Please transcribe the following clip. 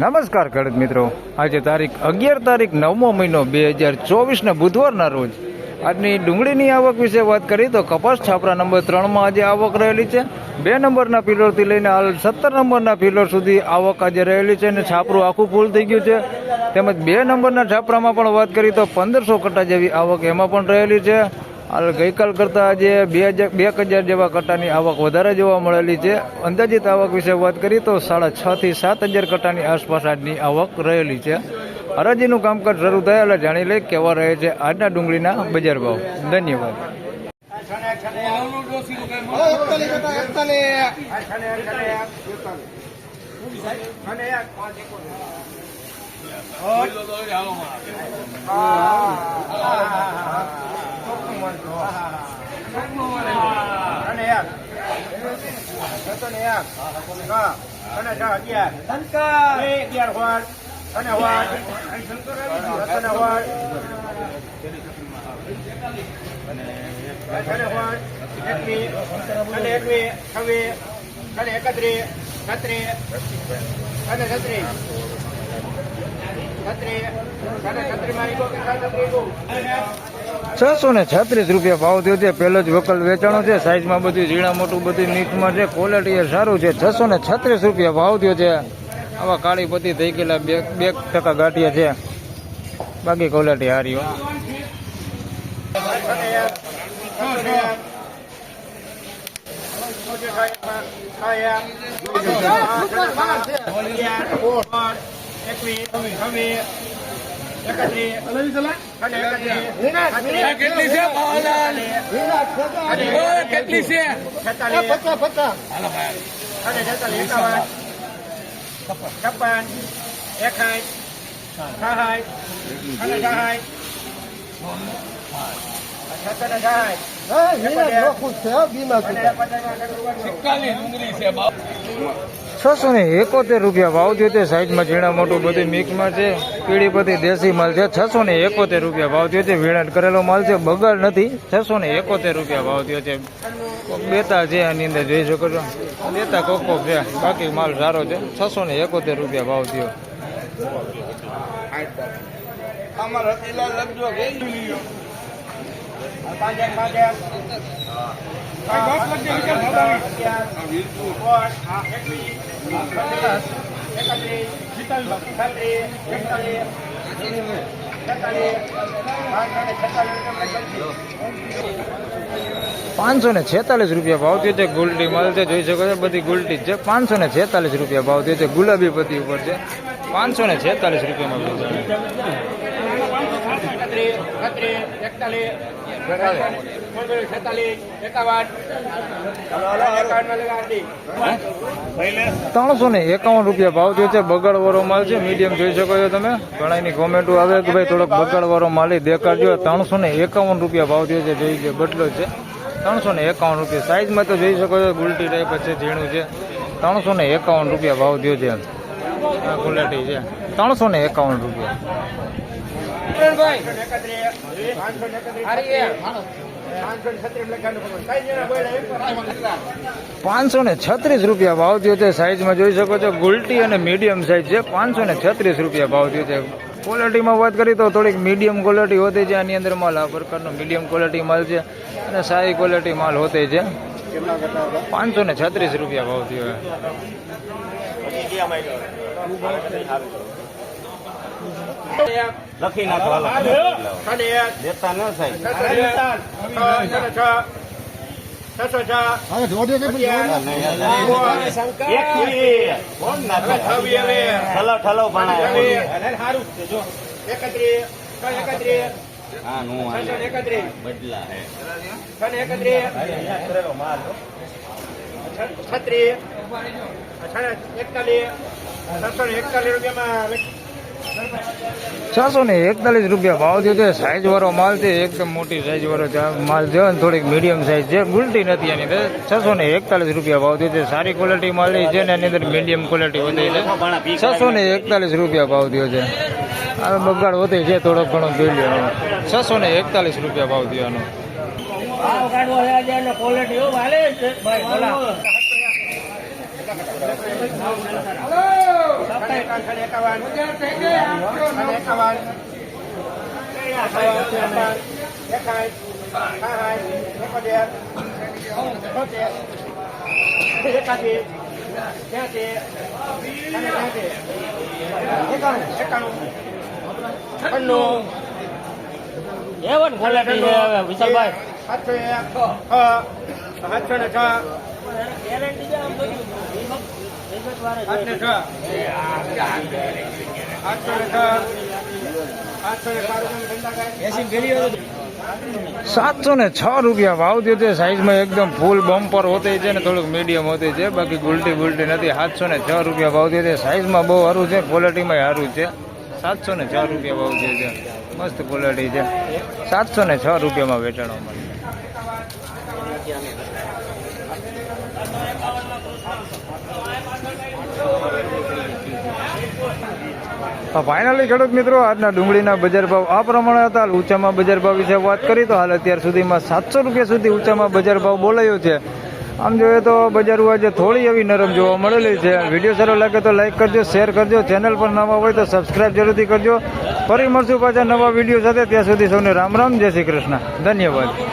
નમસ્કાર ખેડૂત મિત્રો, આજે તારીખ 9મો મહિનો 2024 બુધવારના રોજ આજની ડુંગળીની આવક વિશે વાત કરી તો કપાસ છાપરા નંબર 3માં આજે આવક રહેલી છે। 2 નંબરના પિલોરથી લઈને હાલ 17 નંબરના પિલોર સુધી આવક આજે રહેલી છે અને છાપરું આખું ફૂલ થઈ ગયું છે। તેમજ 2 નંબરના છાપરામાં પણ વાત કરી તો 1500 કટ્ટા જેવી આવક એમાં પણ રહેલી છે। હાલ ગઈકાલ કરતાં આજે 2000 જેવા કટ્ટાની આવક વધારે જોવા મળેલી છે। અંદાજિત આવક વિશે વાત કરી તો 6.5 થી 7000 કટ્ટાની આસપાસ આજની આવક રહેલી છે। હરાજીનું કામકાજ શરૂ થાય એટલે જાણી લઈ કેવા રહે છે આજના ડુંગળીના બજાર ભાવ। ધન્યવાદ। ₹636 ભાવ થયો છે। પહેલો જ વકલ વેચાણો છે। સાઈઝમાં બધું ઝીણા મોટું બધું મિક્સમાં છે। ક્વોલિટી સારું છે। ₹636 ભાવ થયો છે। આવા કાળી પત્તી થઈ ગયેલા 2% ગાંઠિયા છે, બાકી ક્વોલિટી સારી હો। ₹671 ભાવ થયો છે। સાઈઝમાં ઝીણા મોટું બધું મિક્સમાં છે। પીળી પત્તી દેશી માલ છે। ₹671 ભાવ થયો છે। વીણાટ કરેલો માલ છે, બગાડ નથી। ₹671 ભાવ થયો છે। બેતા છે આની અંદર જોઈ શકો છો, બેતા કોક છે, બાકી માલ સારો છે। ₹671 ભાવ થયો। ₹546 ભાવ થયો છે। ગુલટી માલ છે, જોઈ શકો છો, બધી ગુલટી જ છે। ₹546 ભાવ થયો છે। ગુલાબી પત્તી ઉપર છે। ₹546 માં ₹351 ભાવ થયો છે। બગાડવાળો માલ છે, મીડિયમ જોઈ શકો છો તમે। ઘણાની કોમેન્ટો આવે કે ભાઈ થોડોક બગાડવાળો માલ દેખાડજો। ₹351 ભાવ થયો છે। જોઈ ગયો બદલો છે। ₹351 સાઈઝમાં તો જોઈ શકો છો, ગુલટી ટાઈપ છે, ઝીણું છે। ₹351 ભાવ થયો છે। આ ક્વોલિટી છે। ₹351। ₹536 ભાવ થયો છે। સાઈઝમાં જોઈ શકો છો, ગુલટી અને મીડિયમ સાઈઝ છે। ₹536 ભાવ થયો છે। ક્વોલિટીમાં વાત કરીએ તો થોડીક મીડિયમ ક્વોલિટી હોતી છે આની અંદર માલ। આ પ્રકારનો મીડિયમ ક્વોલિટી માલ છે અને સારી ક્વોલિટી માલ હોતી છે। ₹536 ભાવ થયો છે। લખી નાખો, દેતા ન થાય। ઠલો બદલા ₹641 ભાવ થયો છે। સાઈઝ વાળો માલ છે, એકદમ મોટી સાઈઝ વાળો માલ છે, થોડીક મીડિયમ સાઈઝ છે, ગુલટી નથી આની અંદર। ₹641 ભાવ થયો છે। સારી ક્વોલિટી માલ છે ને એની અંદર મીડિયમ ક્વોલિટી વધે છે। ₹641 ભાવ થયો છે। આ બગાડ વધે છે થોડોક ઘણો જોઈ લો। ₹641 ભાવ થયો આનો। એવન ક્વોલિટી છે હવે વિશાલભાઈ. 706 રૂપિયા ભાવ થયો છે. સાઈઝમાં એકદમ ફૂલ બમ્પર હોતી છે ને થોડુંક મીડિયમ હોતી છે, બાકી ગુલટી બુલટી નથી. 706 રૂપિયા ભાવ થયો છે. સાઈઝમાં બહુ સારું છે, ક્વોલિટીમાં સારું છે. 706 રૂપિયા ભાવ થયો છે. મસ્ત ક્વોલિટી છે. 706 રૂપિયામાં વેચાણો મળે. ફાઇનલી ખેડૂત મિત્રો, આજના ડુંગળીના બજાર ભાવ આ પ્રમાણે હતા. ઊંચામાં બજાર ભાવ વિશે વાત કરી તો હાલ અત્યાર સુધીમાં 700 રૂપિયા સુધી ઊંચામાં બજાર ભાવ બોલાયો છે. આમ જોઈએ તો બજારો આજે થોડી એવી નરમ જોવા મળેલી છે. વિડીયો સારો લાગે તો લાઈક કરજો, શેર કરજો. ચેનલ પર નવા હોય તો સબસ્ક્રાઈબ જરૂરથી કરજો. ફરી મળશું પાછા નવા વિડીયો સાથે. ત્યાં સુધી સૌને રામ રામ, જય શ્રી કૃષ્ણ, ધન્યવાદ.